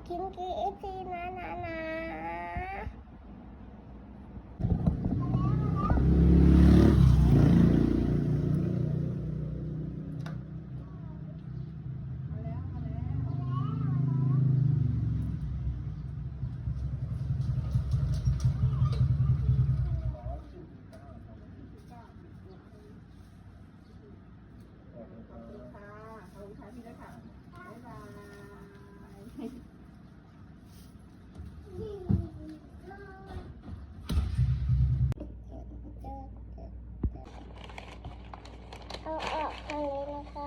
กิน KFC นะเอาออกทางนี้นะคะ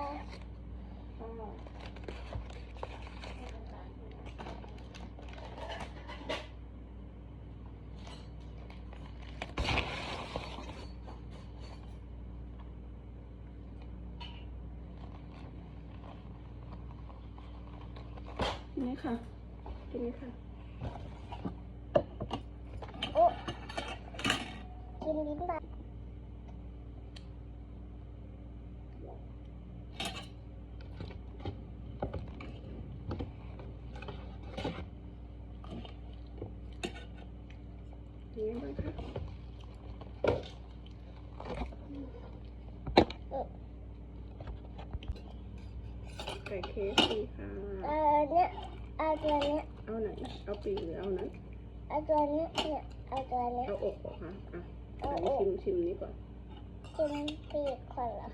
นี่ค่ะกินนี่ค่ะโอ้กินลิ้นบานี่บ้างค่ะไก่เคฟซีค่ะเนี่ยเอาตัวเนี้ยเอาไหนเอาปีกหรือเอานั้นเอาตัวเนี้ยเนี่ยเอาตัวเนี้ยเอาอกเหรอคะอ่ะชิมนี้ก่อนกินปีกก่อนเหรอ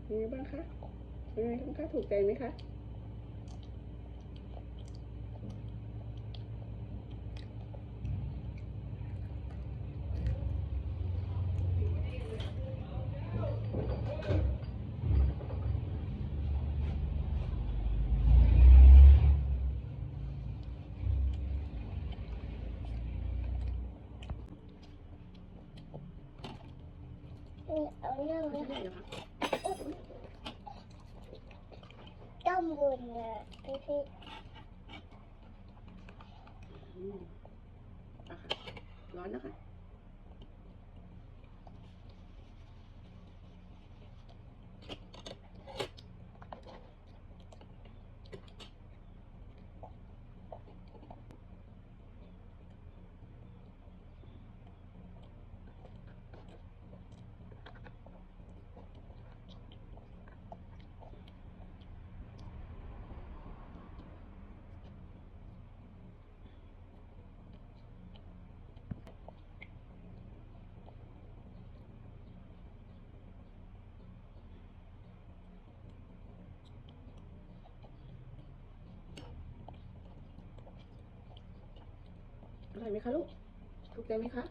ยังไงบ้างคะยังไงบ้างคะถูกใจไหมคะเอาเรื่อง ไม่ นี้ ใช่เหรอคะต้มบุญนะพี่ค่ะร้อนนะคะอร่อยไหมคะลูกถูกใจไหมคะ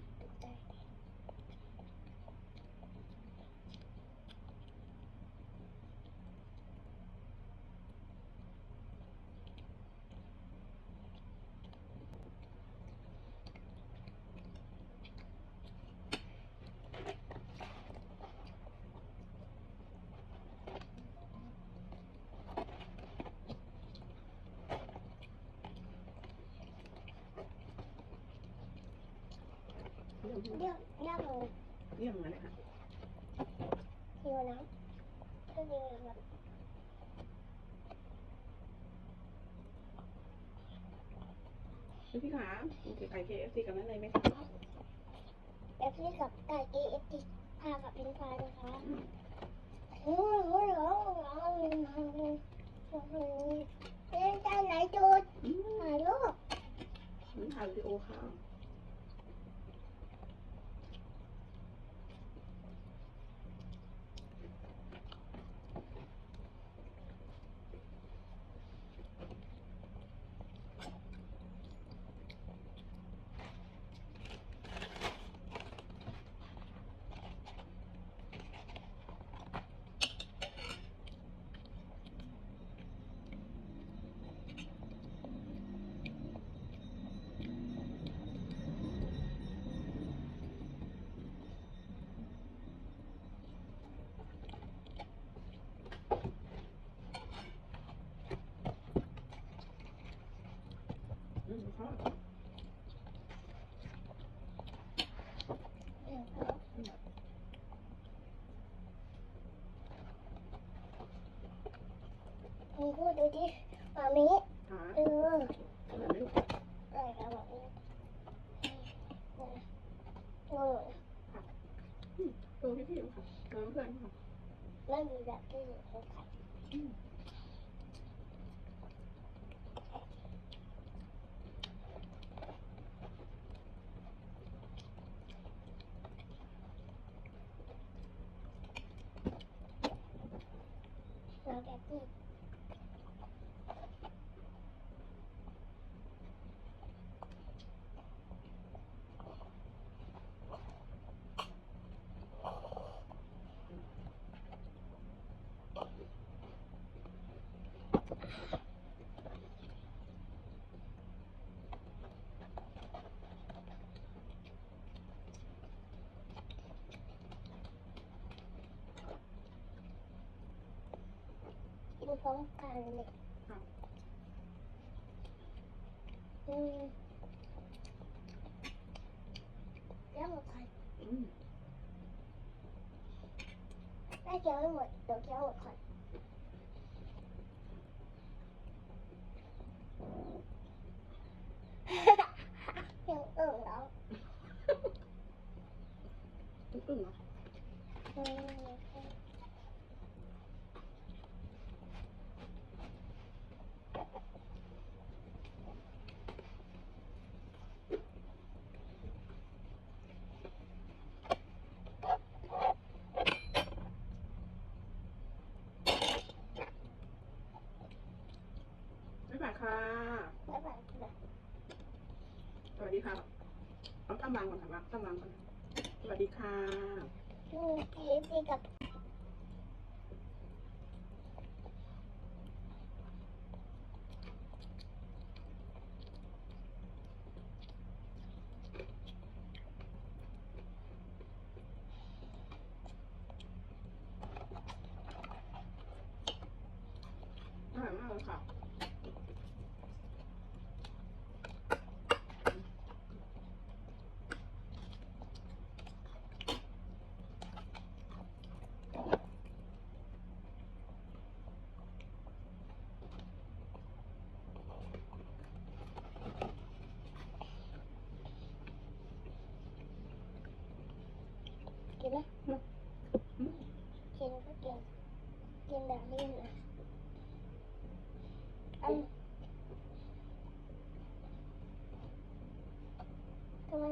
เดี๋ยวเลย เยี่ยมเลยค่ะหิวน้ำก็หิวน้ำพี่ขาไก่ KFC กับนั้นเลยไหมคะ KFC กับไก่ KFC พากับเป็นไฟนะคะโอ้โหเล่นใจไหนจุดถ่ายรูป ถ่ายวิดีโอค่ะ พูดดูดิมามิ หา เออ อร่อยไหมลูก อะไรกันบอกนี่โน่ โตพี่ๆค่ะน้องเพื่อนค่ะ ไม่มีแบบที่อยู่ในไข่เราแบบนี้กินพร้อมกันเลยแล้วหมดไข่ได้เคี้ยวไม่หมดเดี๋ยวเคี้ยวหมดก่อนยังแล้ว อึ้งเหรอ บ๊ายบายค่ะ แล้วแบบแบบ สวัสดีค่ะเอาตั้งวางก่อนค่ะตั้งวางก่อนสวัสดีค่ะ ตีกับ อร่อยมากเลยค่ะกินไหมกินก็กินกินแบบนี้นะทำไม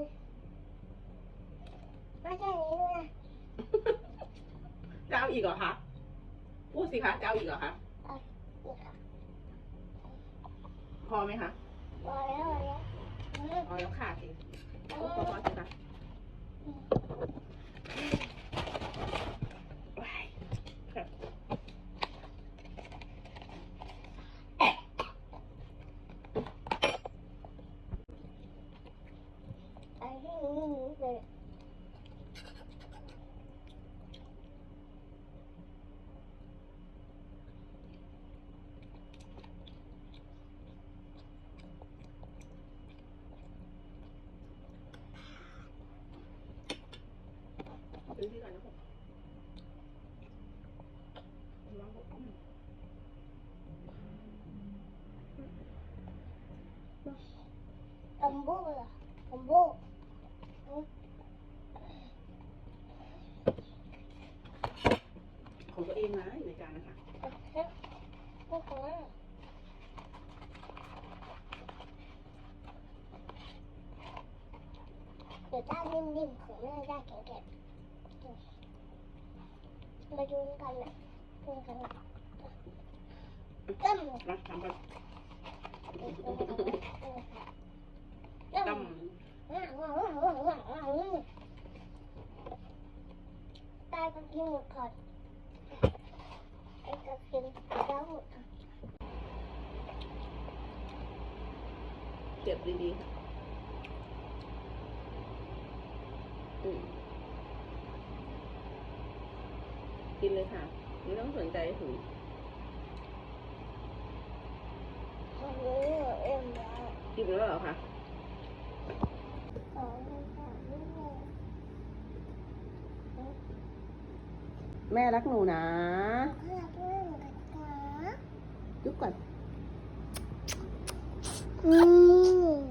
ไม่ใช่นี้ด้วยนะ จะเอาอีกเหรอคะพูดสิคะจะเอาอีกเหรอคะ นี่ค่ะ พอไหมคะ พอแล้วพอแล้ว พอแล้วค่ะสิพอสิคะว้ายค่ะ ไอ้ที่นี่เลย ซื้อที่กันนะผมลองผม ตัมโบ้เหรอตัมโบ้ ของตัวเองนะอยู่ในจานนะคะ พวกของเดี๋ยวด้านนิ่มๆของแม่ได้แข็งๆมาดูกันนะดูกันนะตั้ม นะทำกันตั้ม ตำ ตายก็กินหมดก่อนไอ้ก็กินแล้วหมดก่อน เจ็บดีๆค่ะกินเลยค่ะไม่ต้องสนใจถึง วันนี้เอ็มแล้ว กินแล้วเหรอคะ สองสามนี่เลย แม่รักหนูนะ เพื่อนเพื่อนกันนะ จุ๊บก่อน อืม